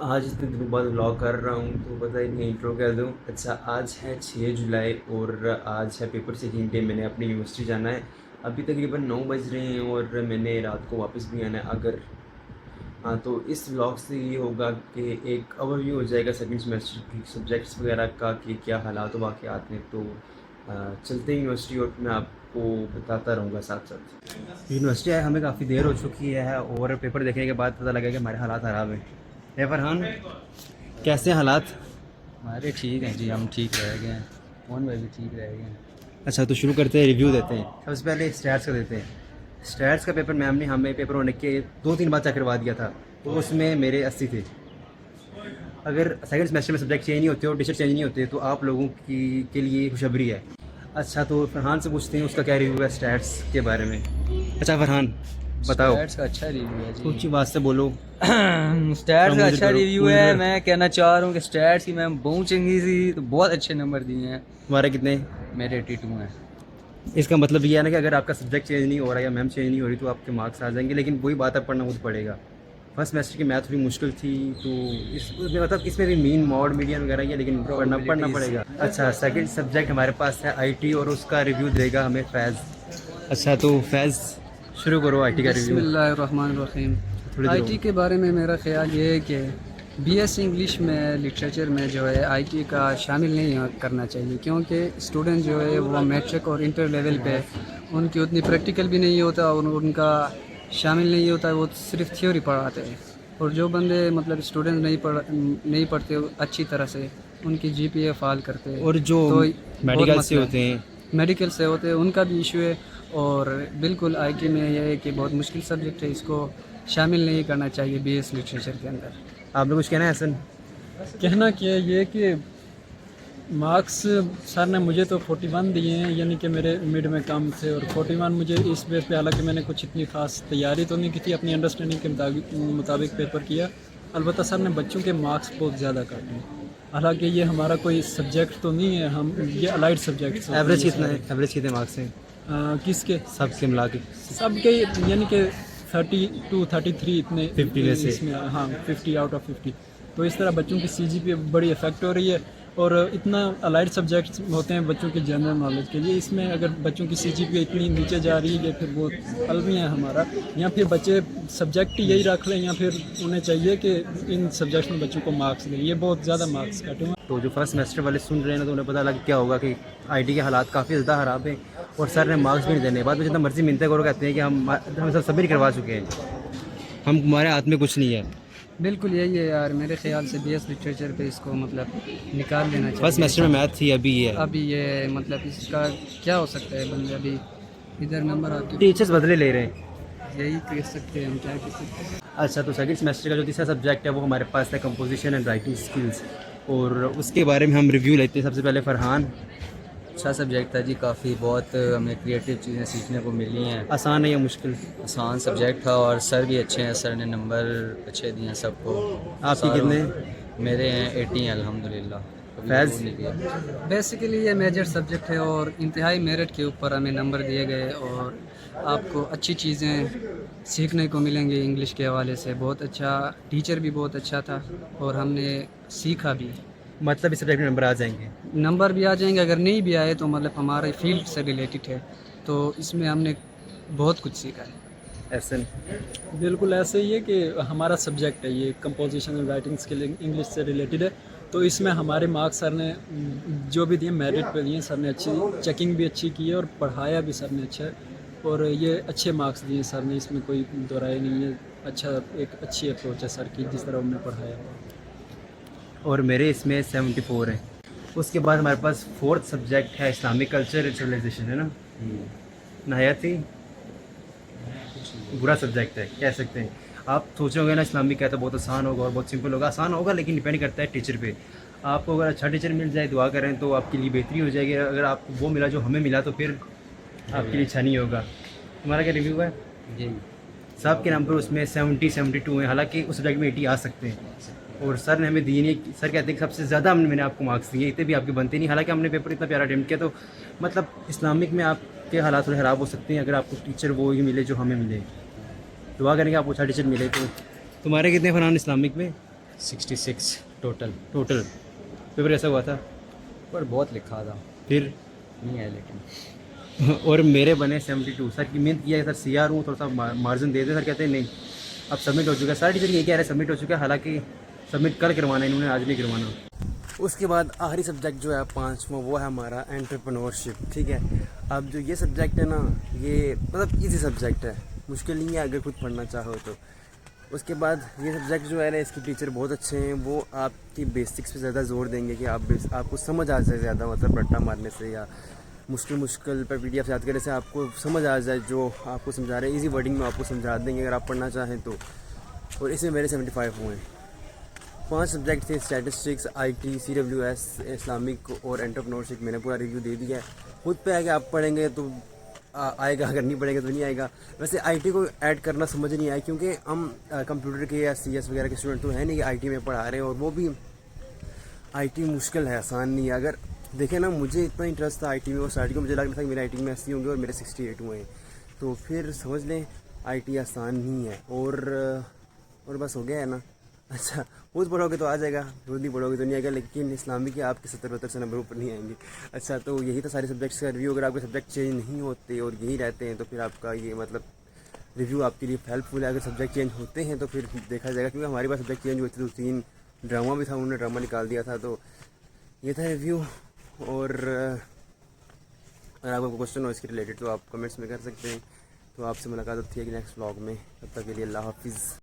आज इतने दिनों बाद व्लॉग कर रहा हूँ तो पता ही नहीं इंट्रो कर दूँ। अच्छा, आज है 6 जुलाई और आज है पेपर चेकिंग डे। मैंने अपनी यूनिवर्सिटी जाना है। अभी तकरीबन 9 बज रहे हैं और मैंने रात को वापस भी आना है। अगर हाँ, तो इस व्लॉग से ये होगा कि एक ओवरव्यू हो जाएगा सेकंड सेमेस्टर की सब्जेक्ट्स वगैरह का कि क्या हालात वाक़यात हैं। तो चलते हैं यूनिवर्सिटी और मैं आपको बताता रहूँगा साथ साथ। यूनिवर्सिटी आए हमें काफ़ी देर हो चुकी है और पेपर देखने के बाद पता लगा कि हमारे हालात ख़राब हैं। है फरहान, कैसे हैं हालात? हमारे ठीक हैं जी, हम ठीक रह गए हैं। फ़ोन में भी ठीक रह गए हैं। अच्छा, तो शुरू करते हैं, रिव्यू देते हैं। सबसे पहले स्टैट्स का देते हैं। स्टैट्स का पेपर मैम ने हमें पेपर होने के 2-3 बाद चेक करवा दिया था, तो उसमें मेरे 80 थे। अगर सेकंड सेमेस्टर में सब्जेक्ट चेंज नहीं होते और टीचर चेंज नहीं होते तो आप लोगों की के लिए खुशखबरी है। अच्छा, तो फरहान से पूछते हैं उसका क्या रिव्यू है स्टैट्स के बारे में। अच्छा फरहान, बताओ। स्टैट्स का अच्छा रिव्यू है जी। ऊँची बात से बोलो। स्टैट्स का मुझे अच्छा करो, रिव्यू मुझे है। करो। मैं कहना चाह रहा हूँ कि स्टैट्स की मैम बहुत चंगी थी, तो बहुत अच्छे नंबर दिए हैं। तुम्हारे कितने? मेरे 82 हैं। इसका मतलब ये है ना कि अगर आपका सब्जेक्ट चेंज नहीं हो रहा या मैम चेंज नहीं हो रही तो आपके मार्क्स आ जाएंगे, लेकिन वही बात है, पढ़ना खुद पड़ेगा। फर्स्ट सेमेस्टर की मैथ थोड़ी मुश्किल थी, तो इसमें मतलब इसमें भी मीन मॉड मीडियन वगैरह ही है, लेकिन पढ़ना Probabilities। पड़ेगा। अच्छा, सेकंड सब्जेक्ट हमारे पास है आईटी और उसका रिव्यू देगा हमें फैज़। अच्छा, तो फैज़ शुरू करो आईटी का रिव्यू। बिस्मिल्लाहिर्रहमानिर्रहीम। थोड़ी देर आईटी के बारे में मेरा ख्याल ये है कि बीएस इंग्लिश में लिटरेचर में जो है आईटी का शामिल नहीं करना चाहिए, क्योंकि स्टूडेंट जो है वो मैट्रिक और इंटर लेवल पे उनकी उतनी प्रैक्टिकल भी नहीं होता और उनका शामिल नहीं होता है, वो सिर्फ थ्योरी पढ़ाते हैं। और जो बंदे मतलब स्टूडेंट नहीं पढ़ते अच्छी तरह से, उनकी जीपीए फाल करते हैं। और जो तो मेडिकल से होते हैं, मेडिकल से होते हैं उनका भी इशू है। और बिल्कुल आईटी में यह है कि बहुत मुश्किल सब्जेक्ट है, इसको शामिल नहीं करना चाहिए बीएस लिटरेचर के अंदर। आपने कुछ कहना है हसन? कहना क्या ये कि मार्क्स सर ने मुझे तो 41 दिए हैं, यानी कि मेरे मिड में कम थे, और 41 मुझे इस बेस पे, हालांकि मैंने कुछ इतनी खास तैयारी तो नहीं की थी, अपनी अंडरस्टैंडिंग के मुताबिक पेपर किया। अलबत्ता सर ने बच्चों के मार्क्स बहुत ज़्यादा काटे। हालांकि ये हमारा कोई सब्जेक्ट तो नहीं है, हम ये अलाइड सब्जेक्ट। एवरेज कितना है? एवरेज कितने मार्क्स हैं किसके? सबके मिला के? सबके, यानी कि 32 33 इतने 50 में से। इसमें, हाँ 50 आउट ऑफ 50। तो इस तरह बच्चों की सीजीपीए बड़ी इफेक्ट हो रही है। और इतना अलाइड सब्जेक्ट्स होते हैं बच्चों के जनरल नॉलेज के लिए, इसमें अगर बच्चों की सीजीपीए इतनी नीचे जा रही है, फिर वो अलमिया है हमारा। या फिर बच्चे सब्जेक्ट यही रख लें, या फिर उन्हें चाहिए कि इन सब्जेक्ट्स में बच्चों को मार्क्स दें। ये बहुत ज़्यादा मार्क्स काटे हैं। तो जो फर्स्ट सेमेस्टर वाले सुन रहे हैं ना, तो उन्हें पता लग क्या होगा कि आईटी के हालात काफ़ी ज़्यादा ख़राब हैं और सर ने मार्क्स भी नहीं देने। बाद में जितना मर्जी मिलते करो, कहते हैं कि हम सब सबमिट करवा चुके हैं, हम हमारे हाथ में कुछ नहीं है। बिल्कुल यही है यार, मेरे ख्याल से बीएस लिटरेचर पे इसको मतलब निकाल देना चाहिए। फर्स्ट सेमेस्टर में मैथ थी, अभी ये है। अभी ये मतलब इसका क्या हो सकता है, बंदे अभी इधर नंबर आते टीचर्स बदले ले रहे हैं। यही कह सकते हैं, हम क्या कह सकते हैं। अच्छा, तो सेकंड सेमेस्टर का जो तीसरा सब्जेक्ट है वो हमारे पास है कंपोजिशन एंड राइटिंग स्किल्स, और उसके बारे में हम रिव्यू लेते हैं। सबसे पहले फरहान। अच्छा सब्जेक्ट था जी, काफ़ी बहुत हमें क्रिएटिव चीज़ें सीखने को मिली हैं। आसान है या मुश्किल? आसान सब्जेक्ट था और सर भी अच्छे हैं, सर ने नंबर अच्छे दिए हैं सबको। आपके सारों- कितने? मेरे हैं 80 हैं अल्हम्दुलिल्लाह। कभी फैज़? वो नहीं दिया। बेसिकली ये मेजर सब्जेक्ट है और इंतहाई मेरिट के ऊपर हमें नंबर दिए गए, और आपको अच्छी चीज़ें सीखने को मिलेंगी। इंग्लिश के हवाले से बहुत अच्छा, टीचर भी बहुत अच्छा था और हमने सीखा भी। मतलब इस सब्जेक्ट में नंबर आ जाएंगे? नंबर भी आ जाएंगे, अगर नहीं भी आए तो मतलब हमारे फील्ड से रिलेटेड है, तो इसमें हमने बहुत कुछ सीखा है। एसन? बिल्कुल ऐसे ही है कि हमारा सब्जेक्ट है ये कंपोजिशन और राइटिंग स्किल, इंग्लिश से रिलेटेड है। तो इसमें हमारे मार्क्स सर ने जो भी दिए मेरिट पे दिए, सर ने अच्छी चेकिंग भी अच्छी की है और पढ़ाया भी सर ने अच्छा है, और ये अच्छे मार्क्स दिए सर ने, इसमें कोई दोहराई नहीं है। अच्छा, एक अच्छी अप्रोच है सर की, जिस तरह उन्होंने पढ़ाया। और मेरे इसमें 74 है। उसके बाद हमारे पास फोर्थ सब्जेक्ट है इस्लामिक कल्चर एंड सिविलाइजेशन, है ना? नहायती बुरा सब्जेक्ट है, कह सकते हैं। आप सोच रहे होंगे ना इस्लामिक क्या, तो बहुत आसान होगा और बहुत सिंपल होगा। आसान होगा लेकिन डिपेंड करता है टीचर पे। आपको अगर अच्छा टीचर मिल जाए, दुआ करें, तो आपके लिए बेहतरी हो जाएगी। अगर आपको वो मिला जो हमें मिला, तो फिर आपके लिए अच्छा नहीं होगा। तुम्हारा क्या रिव्यू है? जी, साहब के नंबर उसमें 72 हैं, हालांकि उस सब्जेक्ट में 80 आ सकते हैं। और सर ने हमें दिए नहीं, सर कहते हैं कि सबसे ज़्यादा मैंने आपको मार्क्स दिए, इतने भी आपके बनते नहीं। हालांकि हमने पेपर इतना प्यारा अटेम्प्ट किया, तो मतलब इस्लामिक में आपके हालात थोड़े ख़राब हो सकते हैं अगर आपको टीचर वो ही मिले जो हमें मिले। दुआ करेंगे आपको अच्छा टीचर मिले। तो तुम्हारे कितने फरहान इस्लामिक में? 66 टोटल पेपर ऐसा हुआ था। पर बहुत लिखा था, फिर नहीं है लेकिन। और मेरे बने 72। सर की मेहनत किया है सर, CR हूँ, थोड़ा सा मार्जिन दे दे। सर कहते हैं नहीं अब सबमिट हो चुका है। सारे टीचर ये कह रहे हैं सबमिट हो चुका है, हालांकि सबमिट कल करवाना है इन्होंने, आज नहीं करवाना। उसके बाद आखिरी सब्जेक्ट जो है 5वां, वो है हमारा एंटरप्रेन्योरशिप। ठीक है, अब जो ये सब्जेक्ट है ना, ये मतलब ईजी सब्जेक्ट है, मुश्किल नहीं है अगर खुद पढ़ना चाहो तो। उसके बाद ये सब्जेक्ट जो है ना, इसके टीचर बहुत अच्छे हैं, वो आपकी बेसिक्स पे ज़्यादा जोर देंगे कि आपको समझ आ जाए ज़्यादा, मतलब रट्टा मारने से या मुश्किल पर PDF याद करने से आपको समझ आ जाए जो आपको समझा रहे हैं। ईजी वर्डिंग में आपको समझा देंगे अगर आप पढ़ना चाहें तो। और इसमें मेरे 75 हुए हैं। 5 सब्जेक्ट थे, स्टैटिस्टिक्स, IT, CWS, इस्लामिक और एंटरप्रेन्योरशिप। मैंने पूरा रिव्यू दे दिया है, खुद पे है कि आप पढ़ेंगे तो आएगा, अगर नहीं पढ़ेंगे तो नहीं आएगा। वैसे IT को ऐड करना समझ नहीं आया, क्योंकि हम कंप्यूटर के या CS वगैरह के स्टूडेंट तो है नहीं कि IT में पढ़ा रहे हैं, और वो भी IT मुश्किल है, आसान नहीं है। अगर देखें ना, मुझे इतना इंटरेस्ट था IT में, और स्टार्टिंग में मुझे लग रहा था कि मेरे IT में 80 होंगे और मेरे 68 हुए हैं, तो फिर समझ लें IT आसान नहीं है। और बस हो गया है ना। अच्छा, खुद पढ़ोगे तो आ जाएगा, खुद नहीं पढ़ोगे तो नहीं आएगा, लेकिन इस्लामिक के आपके 70-72 से नंबर ऊपर नहीं आएंगे। अच्छा, तो यही था सारे सब्जेक्ट्स का रिव्यू। अगर आपके सब्जेक्ट चेंज नहीं होते और यही रहते हैं तो फिर आपका ये मतलब रिव्यू आपके लिए हेल्पफुल है। अगर सब्जेक्ट चेंज होते हैं तो फिर देखा जाएगा, क्योंकि हमारे पास सब्जेक्ट चेंज हुए थे तो 3 ड्रामा भी था, उन्होंने ड्रामा निकाल दिया था। तो ये था रिव्यू। और अगर आपको क्वेश्चन हो इसके रिलेटेड तो आप कमेंट्स में कर सकते हैं। तो आपसे मुलाकात होती है कि नेक्स्ट व्लॉग में, तब तक के लिए अल्लाह हाफिज़।